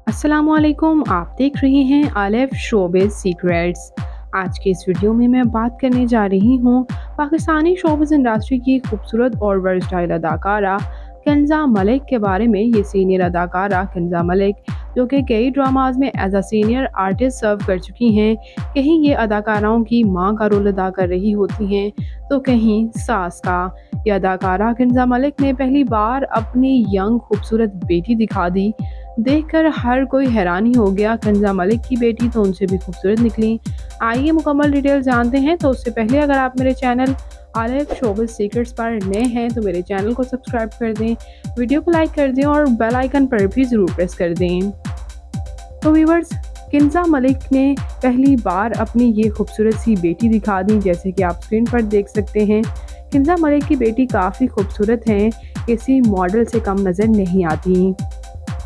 अस्सलामुअलैकुम, आप देख रहे हैं आलिफ शोबिज़ सीक्रेट्स। आज के इस वीडियो में मैं बात करने जा रही हूँ पाकिस्तानी शोबिज़ इंडस्ट्री की खूबसूरत और वर्सटाइल अदाकारा कंज़ा मलिक के बारे में। ये सीनियर अदाकारा कंज़ा मलिक, जो कि कई ड्रामाज में एज अ सीनियर आर्टिस्ट सर्व कर चुकी हैं, कहीं ये अदाकाराओं की माँ का रोल अदा कर रही होती हैं तो कहीं सास का। ये अदाकारा कंज़ा मलिक ने पहली बार अपनी यंग खूबसूरत बेटी दिखा दी। देखकर हर कोई हैरान ही हो गया। कंज़ा मलिक की बेटी तो उनसे भी खूबसूरत निकली। आइए मुकम्मल डिटेल जानते हैं। तो उससे पहले अगर आप मेरे चैनल आलिफ शोबिज़ सीक्रेट्स पर नए हैं तो मेरे चैनल को सब्सक्राइब कर दें, वीडियो को लाइक कर दें और बेल आइकन पर भी ज़रूर प्रेस कर दें। तो व्यूअर्स, कंज़ा मलिक ने पहली बार अपनी ये खूबसूरत सी बेटी दिखा दी, जैसे कि आप स्क्रीन पर देख सकते हैं। कंज़ा मलिक की बेटी काफ़ी खूबसूरत हैं, किसी मॉडल से कम नज़र नहीं आती।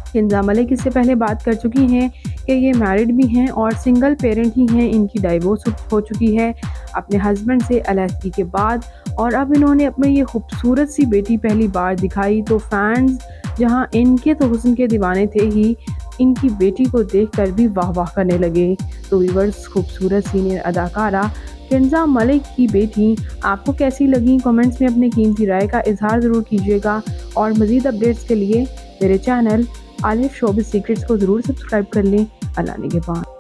कंज़ा मलिक इससे पहले बात कर चुकी हैं कि ये मैरिड भी हैं और सिंगल पेरेंट ही हैं। इनकी डाइवोर्स हो चुकी है अपने हस्बैंड से अलहदगी के बाद, और अब इन्होंने अपनी ये खूबसूरत सी बेटी पहली बार दिखाई तो फैंस जहां इनके तो हुस्न के दीवाने थे ही, इनकी बेटी को देखकर भी वाह वाह करने लगे। तो व्यूअर्स, खूबसूरत सीनियर अदाकारा कंज़ा मलिक की बेटी आपको कैसी लगी? कमेंट्स में अपनी कीमती राय का इजहार ज़रूर कीजिएगा और मज़ीद अपडेट्स के लिए मेरे चैनल आलिफ शोबिज़ सीक्रेट्स को ज़रूर सब्सक्राइब कर लें। अल्लाह ने के बाद।